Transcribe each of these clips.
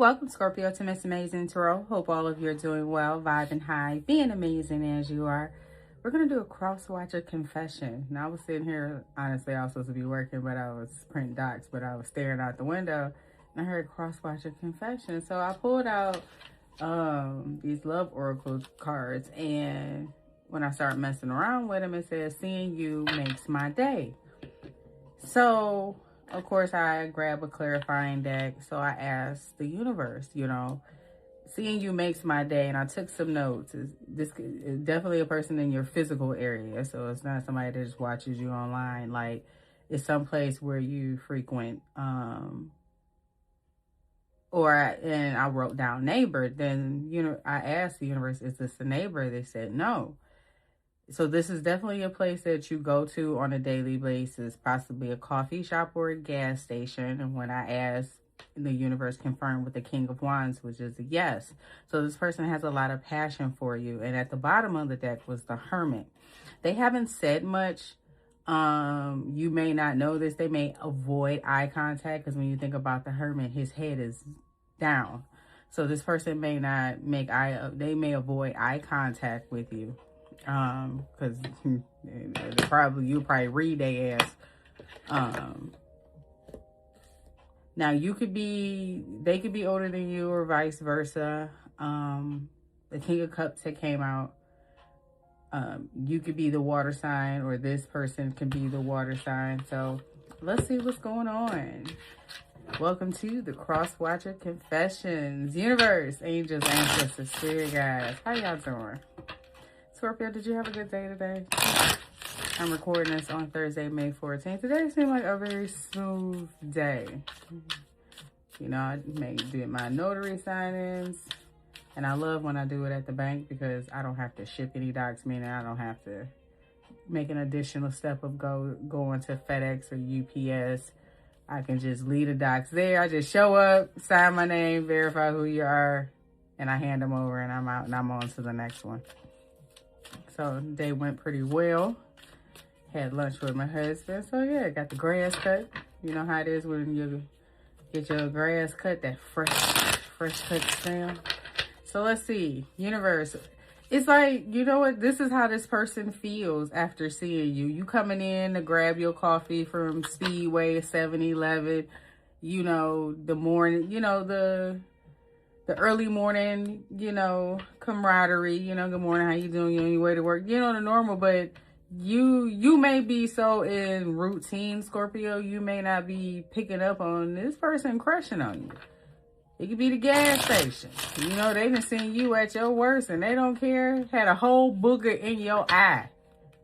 Welcome, Scorpio, to Miss Amazing Tarot. Hope all of you are doing well, vibing high, being amazing as you are. We're going to do a cross-watcher confession. Now, I was sitting here, honestly, I was supposed to be working, but I was printing docs, but I was staring out the window, and I heard cross-watcher confession. So I pulled out these love oracle cards, and when I started messing around with them, it says, seeing you makes my day. So of course, I grab a clarifying deck. So I asked the universe, seeing you makes my day. And I took some notes. This is definitely a person in your physical area. So it's not somebody that just watches you online. Like, it's someplace where you frequent. And I wrote down neighbor. Then, I asked the universe, is this a neighbor? They said no. So this is definitely a place that you go to on a daily basis, possibly a coffee shop or a gas station. And when I asked, the universe confirmed with the King of Wands, which is a yes. So this person has a lot of passion for you. And at the bottom of the deck was the Hermit. They haven't said much. You may not know this. They may avoid eye contact because when you think about the Hermit, his head is down. So this person may not they may avoid eye contact with you. Because you'll probably read their ass. Now they could be older than you or vice versa. The King of Cups that came out. You could be the water sign, or this person can be the water sign. So let's see what's going on. Welcome to the Cross Watcher Confessions. Universe, angels, ancestors, spirit guides. How y'all doing? Scorpio, did you have a good day today? I'm recording this on Thursday, May 14th. Today seemed like a very smooth day. I did my notary sign-ins. And I love when I do it at the bank because I don't have to ship any docs, meaning I don't have to make an additional step of going to FedEx or UPS. I can just leave the docs there. I just show up, sign my name, verify who you are, and I hand them over and I'm out and I'm on to the next one. So the day went pretty well. Had lunch with my husband. So yeah, got the grass cut. You know how it is when you get your grass cut, that fresh cut smell. So let's see. Universe. It's like, you know what? This is how this person feels after seeing you. You coming in to grab your coffee from Speedway, 7-Eleven. The morning, the early morning, camaraderie, good morning, how you doing? You on your way to work, the normal, but you may be so in routine, Scorpio, you may not be picking up on this person crushing on you. It could be the gas station. They done seen you at your worst and they don't care. Had a whole booger in your eye.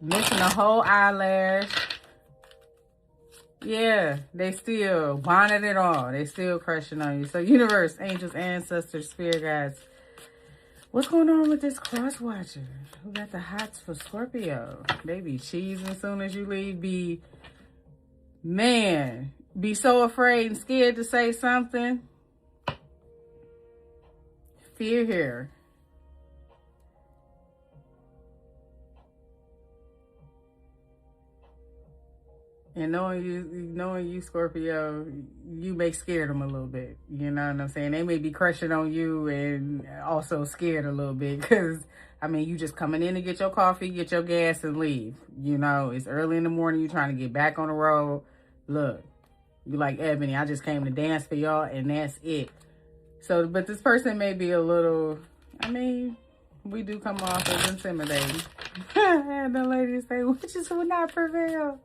Missing a whole eyelash. Yeah, they still bonnet it all. They still crushing on you. So universe, angels, ancestors, spirit guides. What's going on with this cross watcher? Who got the hots for Scorpio? They be cheesing as soon as you leave. Be so afraid and scared to say something. Fear here. And knowing you, Scorpio, you may scare them a little bit. You know what I'm saying? They may be crushing on you and also scared a little bit because, you just coming in to get your coffee, get your gas, and leave. It's early in the morning. You trying to get back on the road. Look, you like Ebony. I just came to dance for y'all, and that's it. So, but this person may be a little, we do come off as intimidating. I had the lady say, witches will not prevail.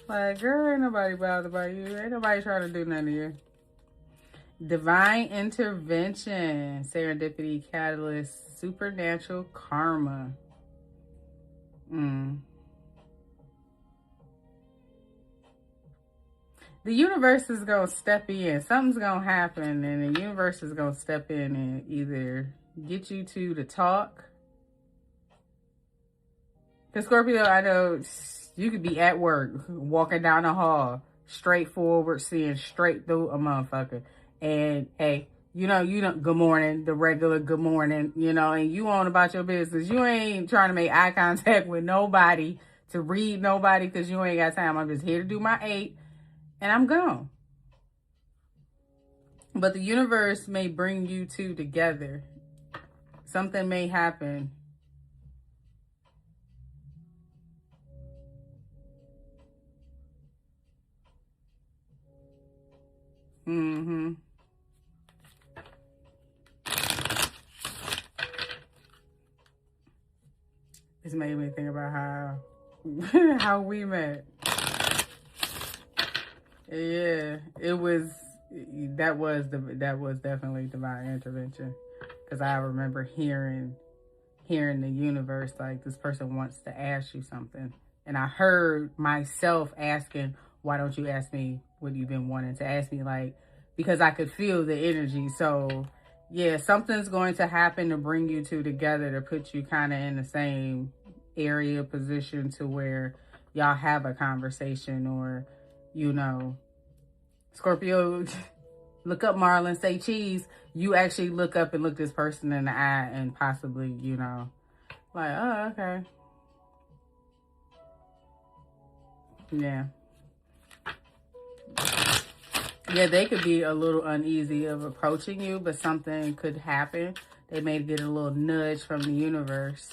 Like, girl, ain't nobody bothered by you. Ain't nobody trying to do nothing to you. Divine intervention, serendipity, catalyst, supernatural karma. The universe is going to step in. Something's going to happen, and the universe is going to step in and either get you to the talk. Because, Scorpio, I know you could be at work, walking down the hall, straightforward, seeing straight through a motherfucker. And, hey, good morning, the regular good morning, and you on about your business. You ain't trying to make eye contact with nobody, to read nobody, because you ain't got time. I'm just here to do my 8, and I'm gone. But the universe may bring you two together. Something may happen. Mm-hmm. This made me think about how we met. Yeah, that was definitely divine intervention, because I remember hearing the universe, like, this person wants to ask you something, and I heard myself asking, why don't you ask me what you've been wanting to ask me, like, because I could feel the energy. So yeah, something's going to happen to bring you two together, to put you kind of in the same area, position, to where y'all have a conversation. Or, you know, Scorpio, look up Marlon, say cheese. You actually look up and look this person in the eye and possibly, you know, like, oh, okay. Yeah. Yeah, they could be a little uneasy of approaching you, but something could happen. They may get a little nudge from the universe.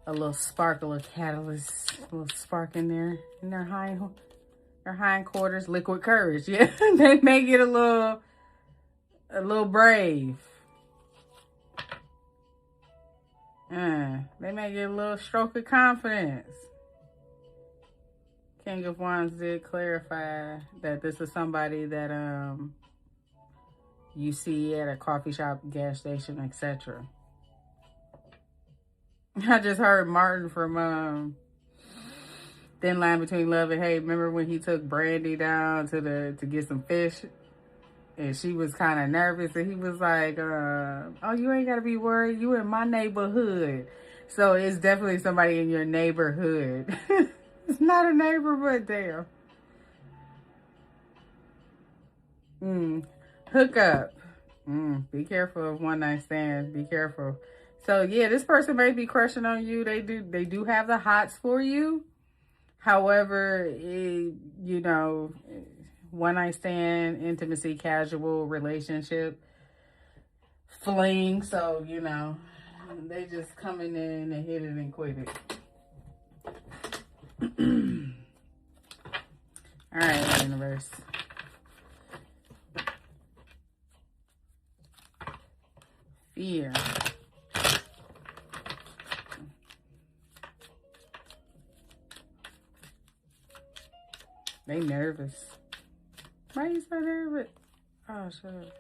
A little spark, a little catalyst, a little spark in there, in their hindquarters, liquid courage. Yeah, they may get a little brave. They may get a little stroke of confidence. King of Wands did clarify that this is somebody that you see at a coffee shop, gas station, etc. I just heard Martin from Thin Line Between Love and Hate. Remember when he took Brandy down to get some fish, and she was kind of nervous, and he was like, "Oh, you ain't gotta be worried. You in my neighborhood." So it's definitely somebody in your neighborhood. It's not a neighbor, but damn. Hook up. Be careful of one night stands. Be careful. So yeah, this person may be crushing on you. They do have the hots for you. However, you know, one night stand, intimacy, casual relationship, fling. So, you know, they just coming in and hit it and quit it. All right, universe. Fear. They nervous. Why are you so nervous? Oh, shut up.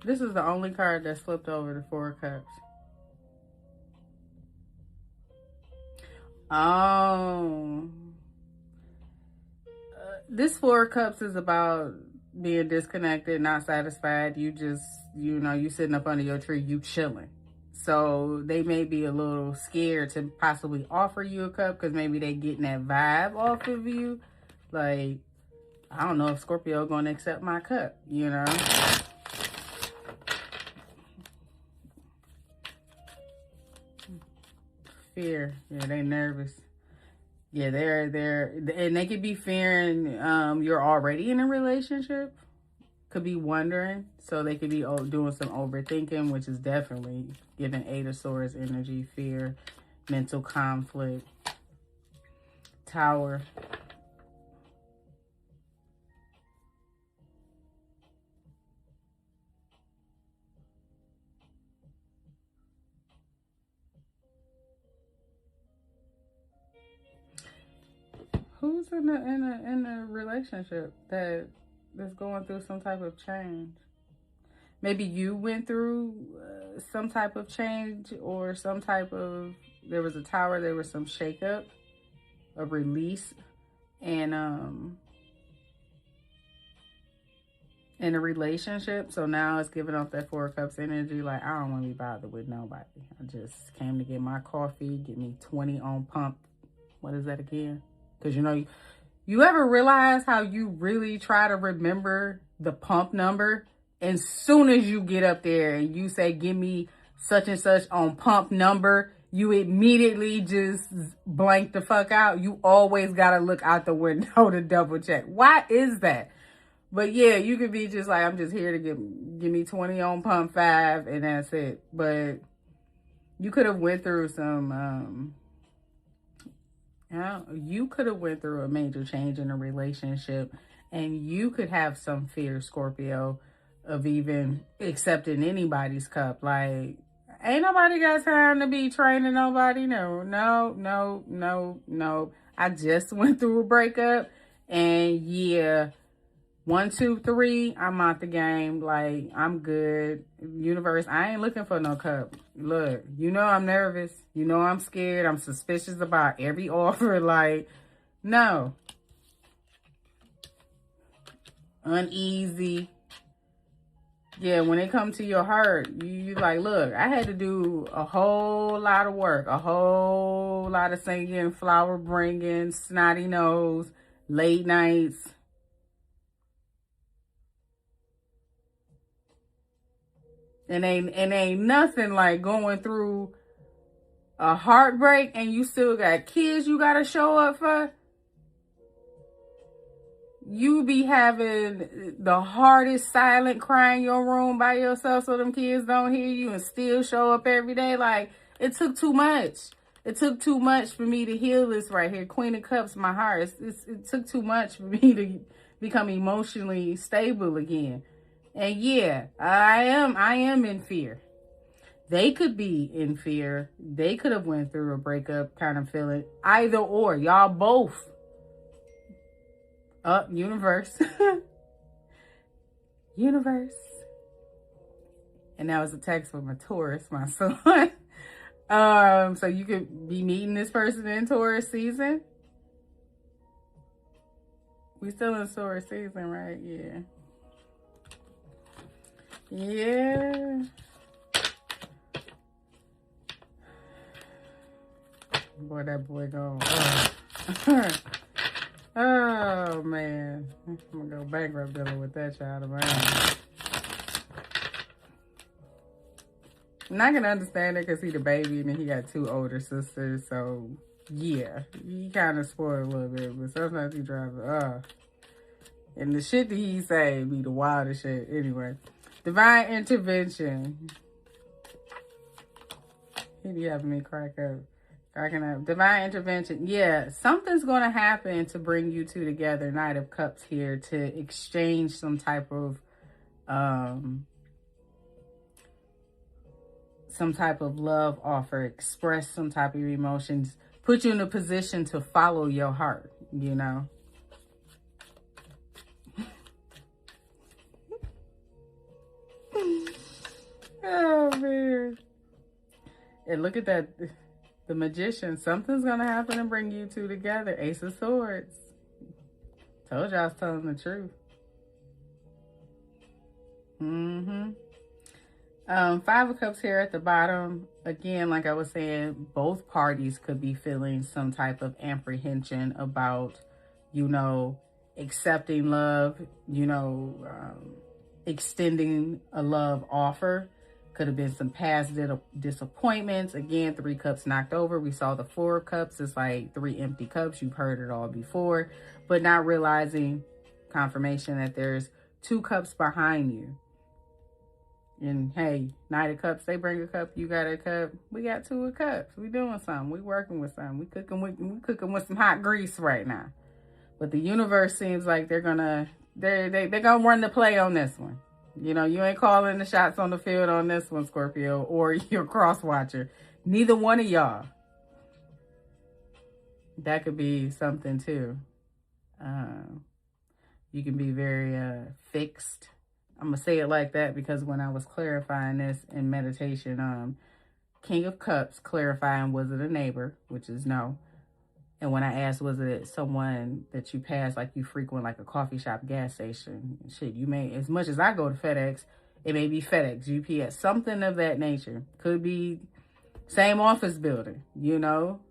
This is the only card that flipped over the Four of Cups. Oh. This Four of Cups is about being disconnected, not satisfied. You just, you know, you sitting up under your tree, you chilling. So they may be a little scared to possibly offer you a cup, because maybe they getting that vibe off of you. Like, I don't know if Scorpio going to accept my cup, you know. Fear. Yeah, they nervous. Yeah, they're and they could be fearing you're already in a relationship. Could be wondering. So they could be doing some overthinking, which is definitely giving Eight of Swords energy, fear, mental conflict. Tower. Who's in a relationship that's going through some type of change? Maybe you went through some type of change, or some type of, there was a tower, there was some shakeup, a release, and in a relationship. So now it's giving off that Four of Cups energy. Like, I don't want to be bothered with nobody. I just came to get my coffee, get me 20 on pump. What is that again? Because, you know, you ever realize how you really try to remember the pump number? And soon as you get up there and you say, give me such and such on pump number, you immediately just blank the fuck out. You always got to look out the window to double check. Why is that? But yeah, you could be just like, I'm just here to give me 20 on pump 5 and that's it. But you could have went through some, you could have went through a major change in a relationship, and you could have some fear, Scorpio, of even accepting anybody's cup. Like, ain't nobody got time to be training nobody. No. I just went through a breakup, and yeah, 1, 2, 3, I'm out the game. Like, I'm good. Universe, I ain't looking for no cup. Look, you know I'm nervous. You know I'm scared. I'm suspicious about every offer. Like, no. Uneasy. Yeah, when it comes to your heart, you like, look, I had to do a whole lot of work, a whole lot of singing, flower bringing, snotty nose, late nights. And ain't nothing like going through a heartbreak and you still got kids you got to show up for. You be having the hardest silent cry in your room by yourself so them kids don't hear you and still show up every day. Like, it took too much. It took too much for me to heal this right here. Queen of Cups, my heart. It took too much for me to become emotionally stable again. And yeah, I am in fear. They could be in fear. They could have went through a breakup kind of feeling. Either or. Y'all both. Universe. Universe. And that was a text from a Taurus, my son. So you could be meeting this person in Taurus season. We still in Taurus season, right? Yeah. Yeah. Boy, that boy gone. Oh, man. I'm going to go bankrupt dealing with that child of mine. I'm not going to understand it because he the baby and he got 2 older sisters. So, yeah. He kind of spoiled a little bit. But sometimes he drives, and the shit that he say be the wildest shit. Anyway. Divine intervention. He be having me cracking up. Divine intervention. Yeah, something's going to happen to bring you two together. Knight of Cups here to exchange some type of love offer, express some type of emotions, put you in a position to follow your heart, you know. Oh, man. And look at that. The Magician. Something's going to happen to bring you two together. Ace of Swords. Told you I was telling the truth. 5 of Cups here at the bottom. Again, like I was saying, both parties could be feeling some type of apprehension about, you know, accepting love, you know, extending a love offer. Could have been some past disappointments. Again, 3 cups knocked over. We saw the 4 of Cups. It's like 3 empty cups. You've heard it all before, but not realizing confirmation that there's 2 cups behind you. And hey, Knight of Cups, they bring a cup. You got a cup. We got 2 of Cups. We doing something. We working with something. We cooking with some hot grease right now. But the universe seems like they're gonna run the play on this one. You know, you ain't calling the shots on the field on this one, Scorpio, or your cross watcher. Neither one of y'all. That could be something too. You can be very fixed. I'm going to say it like that because when I was clarifying this in meditation, King of Cups clarifying, was it a neighbor, which is no. And when I asked, was it someone that you pass, like you frequent, like a coffee shop, gas station, shit, you may, as much as I go to FedEx, it may be FedEx, UPS, something of that nature. Could be same office building, you know.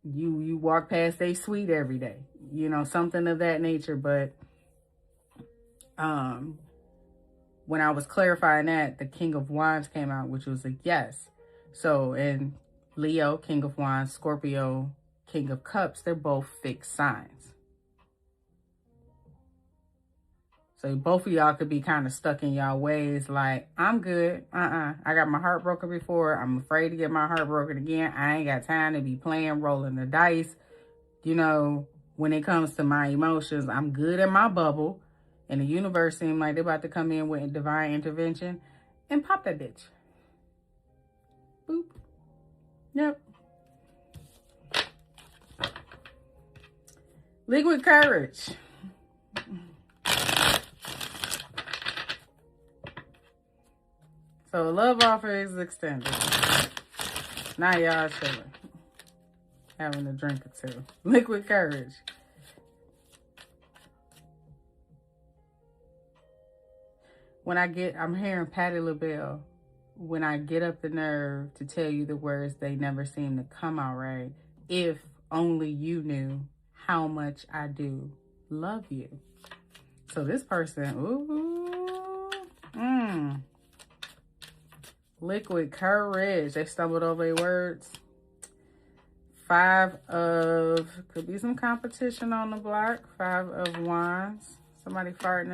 You walk past a suite every day, you know, something of that nature. But when I was clarifying that, the King of Wands came out, which was a yes. So, and Leo, King of Wands, Scorpio, King of Cups, they're both fixed signs. So both of y'all could be kind of stuck in y'all ways like, I'm good. I got my heart broken before. I'm afraid to get my heart broken again. I ain't got time to be playing, rolling the dice. You know, when it comes to my emotions, I'm good in my bubble. And the universe seems like they're about to come in with a divine intervention and pop that bitch. Boop. Yep. Liquid courage. So a love offer is extended. Now y'all chilling. Having a drink or two. Liquid courage. When I'm hearing Patti LaBelle. When I get up the nerve to tell you the words, they never seem to come out right. If only you knew how much I do love you. So this person, liquid courage. They stumbled over their words. Could be some competition on the block. 5 of Wands. Somebody fighting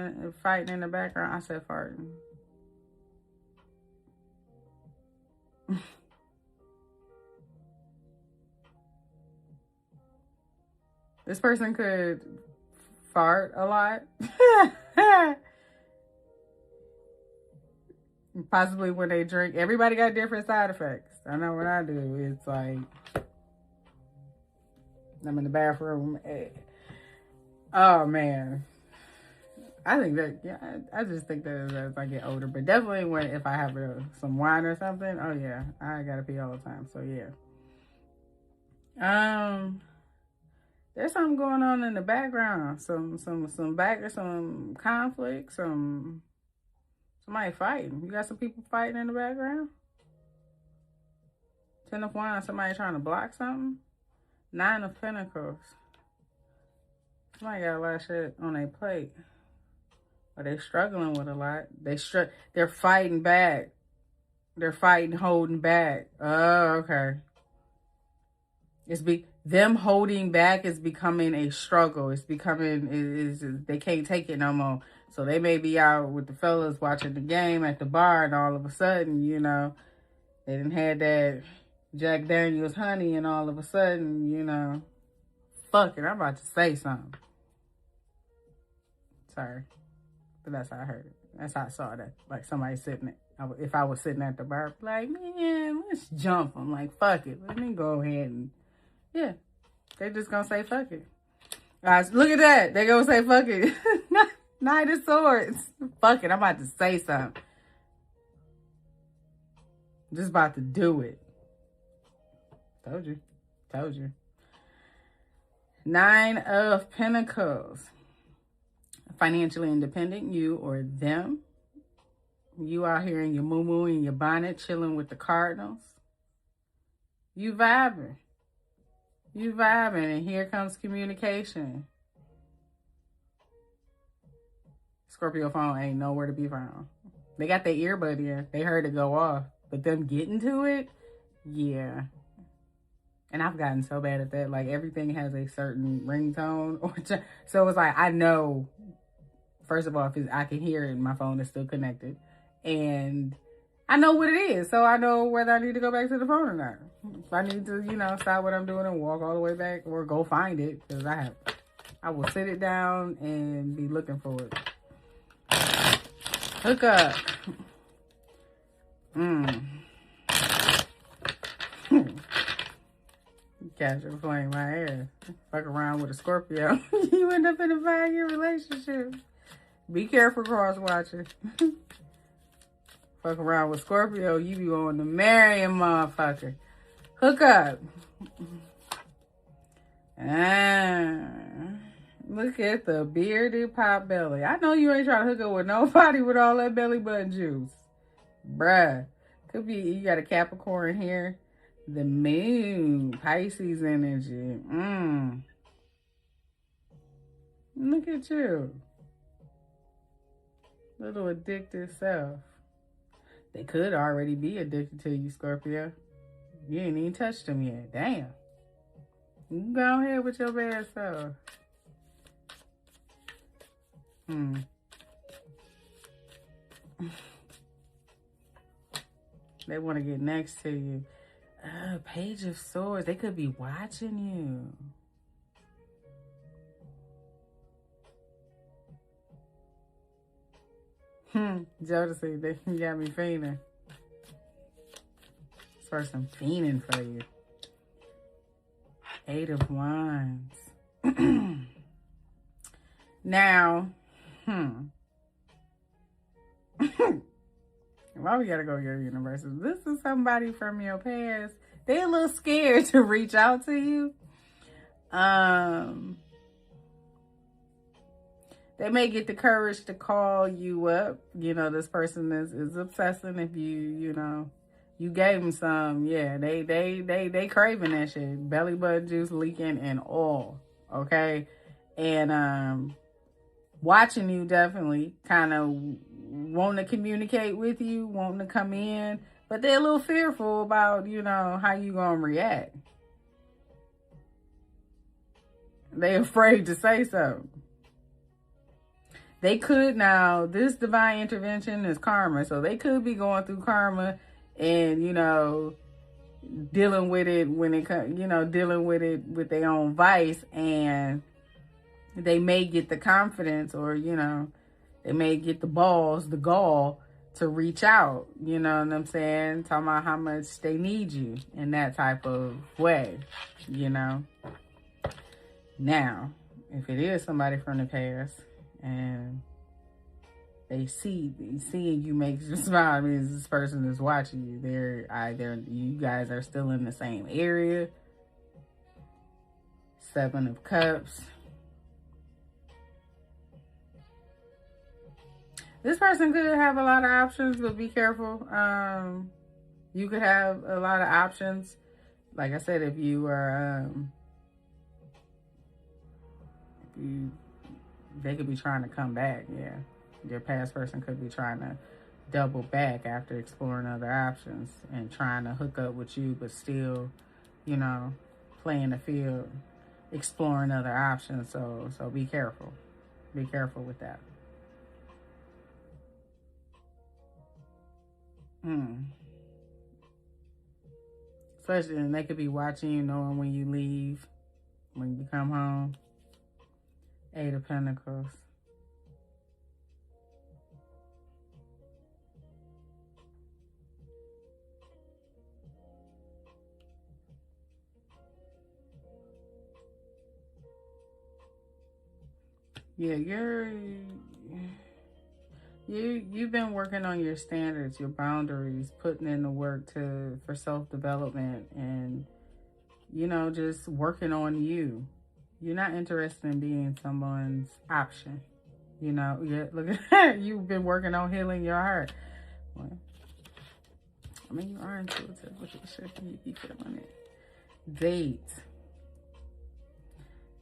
in the background. I said farting. This person could fart a lot. Possibly when they drink. Everybody got different side effects. I know what I do. It's like, I'm in the bathroom. Oh, man. I think that, yeah, I just think that as I get older. But definitely if I have some wine or something, oh, yeah, I got to pee all the time. So, yeah. There's something going on in the background. Some conflict, somebody fighting. You got some people fighting in the background? 10 of Wands, somebody trying to block something? 9 of Pentacles. Somebody got a lot of shit on their plate. Or they struggling with a lot. They're fighting back. They're fighting, holding back. Oh, okay. Them holding back is becoming a struggle. It's becoming, they can't take it no more. So they may be out with the fellas watching the game at the bar, and all of a sudden, you know, they done had that Jack Daniels honey, and all of a sudden, you know, fuck it, I'm about to say something. Sorry. But that's how I heard it. That's how I saw that. Like somebody sitting if I was sitting at the bar, like, man, let's jump. I'm like, fuck it. Let me go ahead and, yeah. They just gonna say fuck it. Guys, look at that. They gonna say fuck it. Knight of Swords. Fuck it. I'm about to say something. Just about to do it. Told you. 9 of Pentacles. Financially independent, you or them. You out here in your moo-moo and your bonnet chilling with the Cardinals. You vibing. And here comes communication. Scorpio phone ain't nowhere to be found. They got their earbud in. They heard it go off. But them getting to it, yeah. And I've gotten so bad at that. Like, everything has a certain ringtone. So it's like, I know, first of all, if I can hear it, my phone is still connected. And I know what it is. So I know whether I need to go back to the phone or not. If I need to, you know, stop what I'm doing and walk all the way back or go find it. Because I will sit it down and be looking for it. Hook up. Casual playing my ass. Fuck around with a Scorpio. You end up in a 5-year relationship. Be careful cross-watching. Fuck around with Scorpio, you be on the marrying motherfucker. Hook up. Look at the bearded pot belly. I know you ain't trying to hook up with nobody with all that belly button juice. Bruh. Could be, you got a Capricorn here. The moon. Pisces energy. Look at you. Little addicted self. They could already be addicted to you, Scorpio. You ain't even touched him yet. Damn. You go ahead with your bad self. They want to get next to you. Page of Swords. They could be watching you. Jodeci, they got me fiending. This person fiending for you. 8 of Wands. Now, why we gotta go your universes? This is somebody from your past. They a little scared to reach out to you. They may get the courage to call you up. You know, this person is obsessing if you gave them some. Yeah, they craving that shit. Belly button juice leaking and all. Okay. And watching you definitely, kind of wanting to communicate with you, wanting to come in, but they're a little fearful about, how you gonna react. They afraid to say something. They could now, this divine intervention is karma, so they could be going through karma and, dealing with it when it comes, dealing with it with their own vice, and they may get the confidence or, they may get the balls, the gall to reach out, you know what I'm saying? Talking about how much they need you in that type of way, Now, if it is somebody from the past and they seeing you make you smile, means this person is watching you. They're either, you guys are still in the same area. 7 of Cups. This person could have a lot of options, but be careful. You could have a lot of options. Like I said, if you are, they could be trying to come back. Yeah, your past person could be trying to double back after exploring other options and trying to hook up with you, but still, playing the field, exploring other options. So be careful. Be careful with that. Especially, and they could be watching you, knowing when you leave, when you come home. 8 of Pentacles. Yeah, you've been working on your standards, your boundaries, putting in the work for self-development and, just working on you. You're not interested in being someone's option. Look at that. You've been working on healing your heart. Well, you are intuitive, but you sure can be feeling it. Date.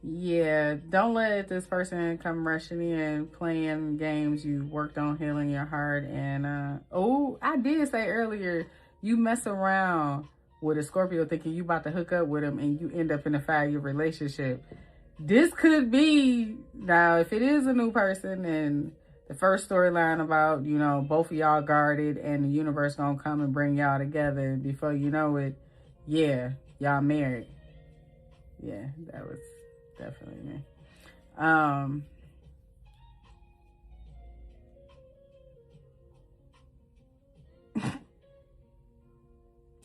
Yeah, don't let this person come rushing in, playing games. You worked on healing your heart. And, I did say earlier, you mess around with a Scorpio thinking you about to hook up with him and you end up in a 5-year relationship. This could be, now, if it is a new person and the first storyline about, both of y'all guarded and the universe gonna come and bring y'all together. And before you know it, yeah, y'all married. Yeah, that was definitely me.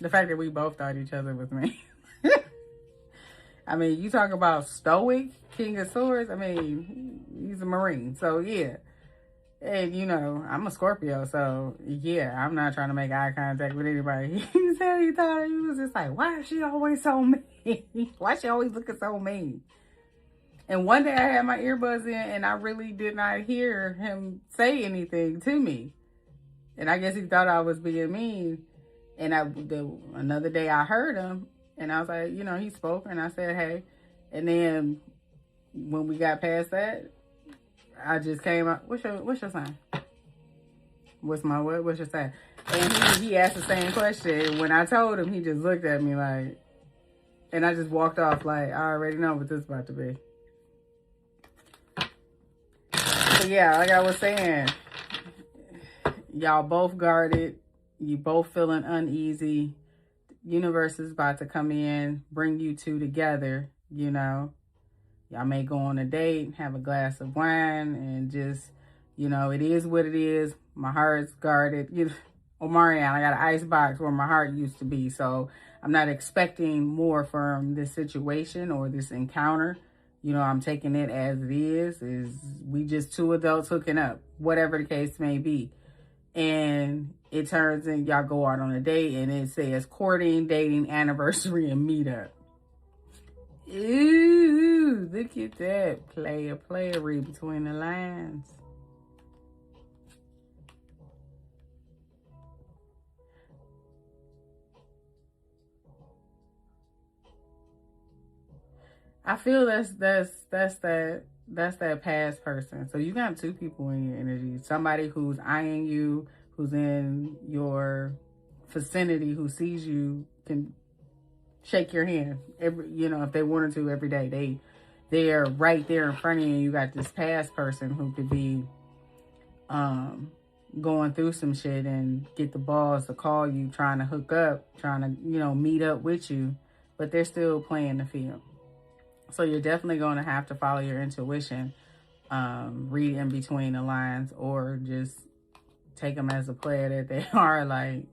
The fact that we both thought each other was me. I mean, you talk about stoic, King of Swords. I mean, he's a Marine. So, yeah. And, I'm a Scorpio. So, yeah, I'm not trying to make eye contact with anybody. He said he thought he was just like, why is she always so mean? Why is she always looking so mean? And one day I had my earbuds in and I really did not hear him say anything to me. And I guess he thought I was being mean. And another day I heard him and I was like, he spoke and I said, hey. And then when we got past that, I just came out. What's your sign? What's my what? What's your sign? And he asked the same question. When I told him, he just looked at me like, and I just walked off like, I already know what this is about to be. So yeah, like I was saying, y'all both guarded. You both feeling uneasy. Universe is about to come in, bring you two together, you know. Y'all may go on a date, have a glass of wine, and just, you know, it is what it is. My heart's guarded. You know, Omarion, I got an ice box where my heart used to be. So I'm not expecting more from this situation or this encounter. You know, I'm taking it as it is we just two adults hooking up, whatever the case may be. And it turns and y'all go out on a date and it says courting, dating, anniversary, and meetup. Ooh, look at that. Player, read between the lines. I feel that's that past person. So you got two people in your energy. Somebody who's eyeing you, who's in your vicinity, who sees you, can shake your hand if they wanted to every day. They're right there in front of you. You got this past person who could be going through some shit and get the balls to call you, trying to hook up, trying to, meet up with you, but they're still playing the field. So you're definitely going to have to follow your intuition, read in between the lines, or just take them as a player that they are. Like,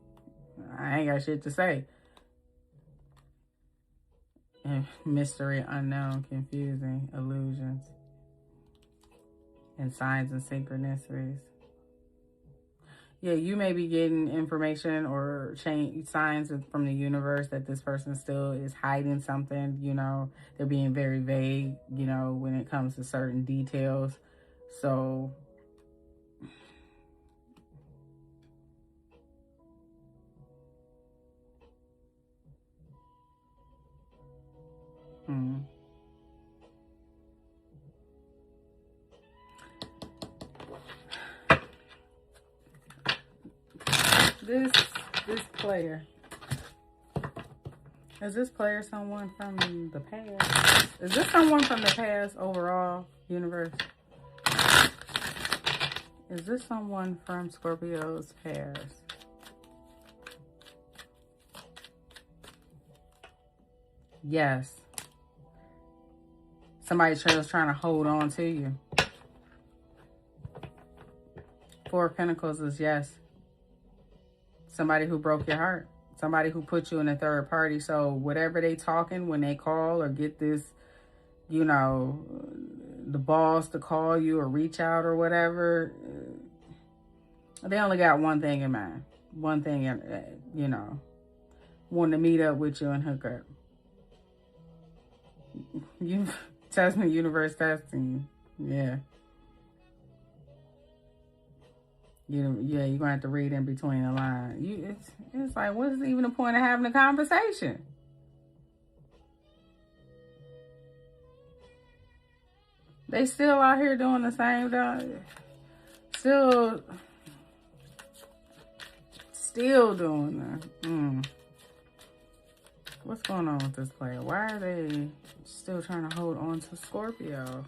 I ain't got shit to say. Mystery, unknown, confusing, illusions, and signs and synchronicities. Yeah, you may be getting information or signs from the universe that this person still is hiding something. They're being very vague, when it comes to certain details. So this player, is this player someone from the past? Is this someone from the past overall, universe? Is this someone from Scorpio's past? Yes. Somebody's just trying to hold on to you. Four of Pentacles is yes. Somebody who broke your heart. Somebody who put you in a third party. So whatever they talking, when they call or get this, the balls to call you or reach out or whatever, they only got one thing in mind. One thing, wanting to meet up with you and hook up. You test me, universe testing you. Yeah. You're gonna have to read in between the lines. It's like, what is even the point of having a conversation? They still out here doing the same thing. Still doing that. What's going on with this player? Why are they still trying to hold on to Scorpio?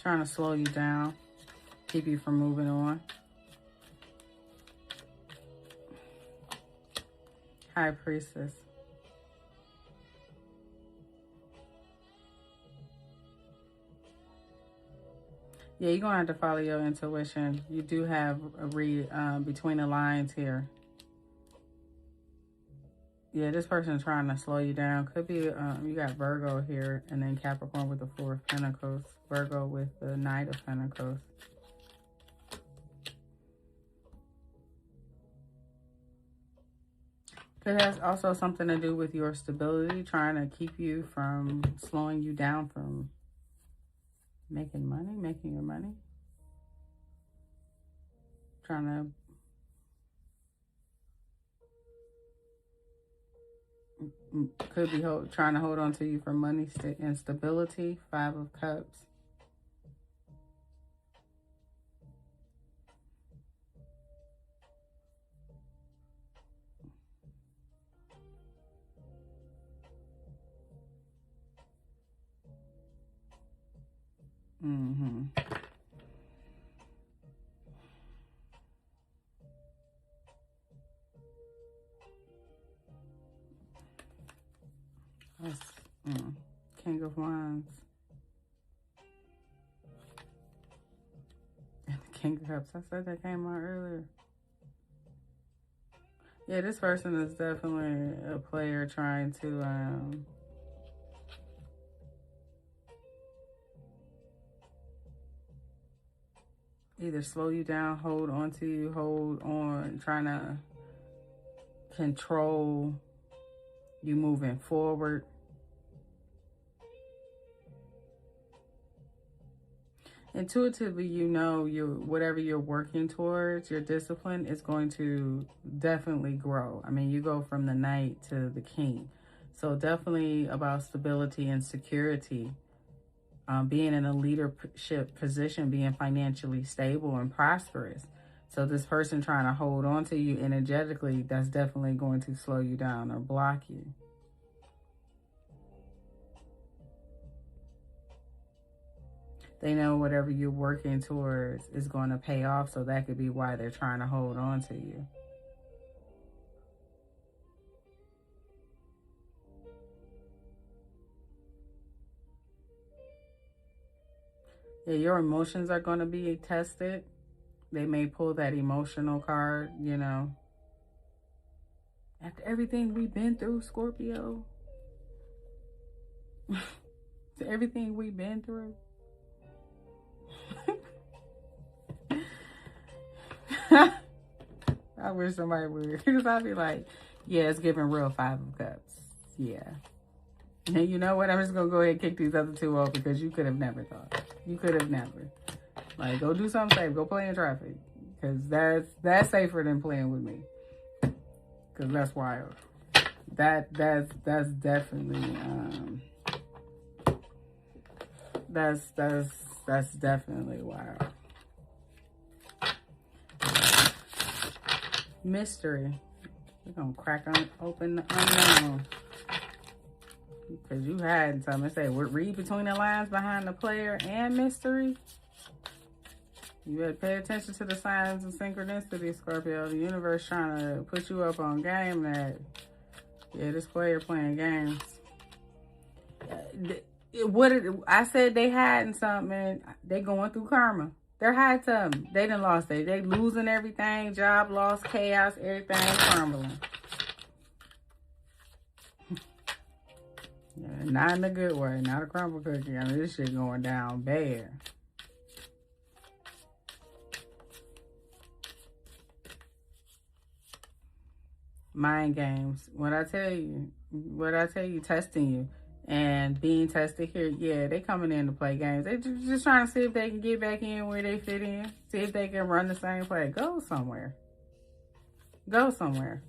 Trying to slow you down, keep you from moving on. High Priestess. Yeah, you're going to have to follow your intuition. You do have a read between the lines here. Yeah, this person is trying to slow you down. Could be, you got Virgo here, and then Capricorn with the Four of Pentacles. Virgo with the Knight of Pentacles. It has also something to do with your stability, trying to keep you from slowing you down from making your money. Trying to, could be trying to hold on to you for money and stability. Five of Cups. That's King of Wands. And the King of Cups. I said that came out earlier. Yeah, this person is definitely a player trying to either slow you down, hold on to you, hold on, trying to control you moving forward. Intuitively, you know, whatever you're working towards, your discipline is going to definitely grow. I mean, you go from the Knight to the King. So definitely about stability and security. Being in a leadership position, being financially stable and prosperous. So this person trying to hold on to you energetically, that's definitely going to slow you down or block you. They know whatever you're working towards is going to pay off, so that could be why they're trying to hold on to you. Yeah, your emotions are going to be tested. They may pull that emotional card, you know. After everything we've been through, Scorpio. After everything we've been through. I wish somebody would. Because I'd be like, yeah, it's giving real Five of Cups. Yeah. And you know what? I'm just going to go ahead and kick these other two off because you could have never thought. You could have never. Like, go do something safe. Go play in traffic. Because that's safer than playing with me. Because that's wild. That's definitely, that's definitely wild. Mystery. We're going to crack open the unknown. Because you had something to say. Read between the lines behind the player and mystery. You better pay attention to the signs of synchronicity, Scorpio. The universe trying to put you up on game that, yeah, this player playing games. I said they hiding something. They going through karma. They're hiding something. They done lost it. They losing everything. Job loss, chaos, everything crumbling. Yeah, not in a good way. Not a crumble cookie. I mean, this shit going down bad. Mind games. What I tell you, testing you. And being tested here, yeah, they coming in to play games. They just trying to see if they can get back in where they fit in. See if they can run the same play. Go somewhere. Go somewhere.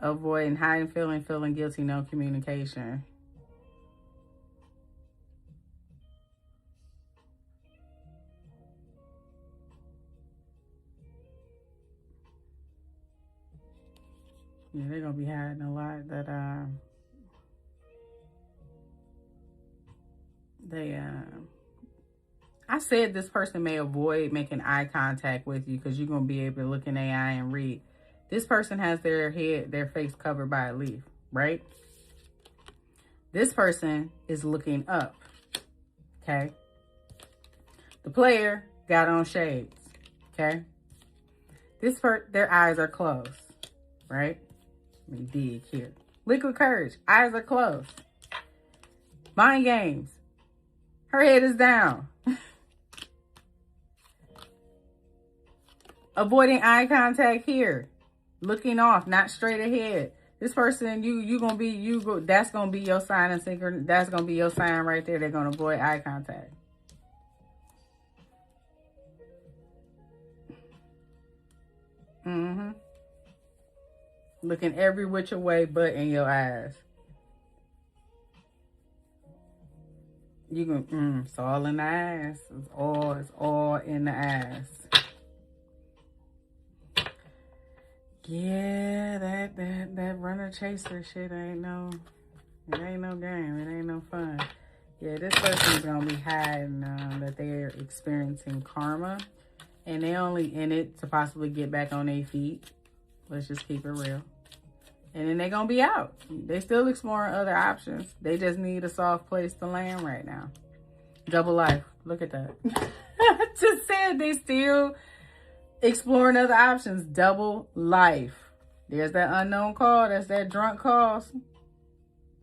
Avoiding hiding, feeling guilty, no communication. Yeah, they're going to be hiding a lot that, I said this person may avoid making eye contact with you because you're going to be able to look in their eye and read. This person has their face covered by a leaf, right? This person is looking up, okay? The player got on shades, okay? Their eyes are closed, right? Let me dig here. Liquid courage, eyes are closed. Mind games. Her head is down. Avoiding eye contact here. Looking off, not straight ahead. This person, that's gonna be your sign and synchron. That's gonna be your sign right there. They're gonna avoid eye contact. Looking every which way but in your eyes. You can, it's all in the eyes. It's all in the eyes. Yeah, that runner chaser shit ain't no game. It ain't no fun. Yeah, this person's gonna be hiding that they're experiencing karma, and they only in it to possibly get back on their feet. Let's just keep it real. And then they're going to be out. They still exploring other options. They just need a soft place to land right now. Double life. Look at that. I just said they still exploring other options. Double life. There's that unknown call. That's that drunk call.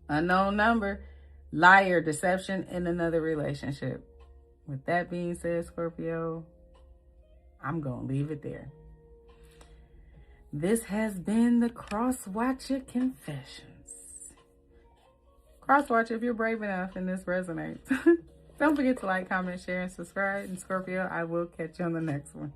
Unknown number. Liar, deception in another relationship. With that being said, Scorpio, I'm going to leave it there. This has been the Cross Watcher Confessions. Cross Watcher, if you're brave enough and this resonates, don't forget to like, comment, share, and subscribe. And Scorpio, I will catch you on the next one.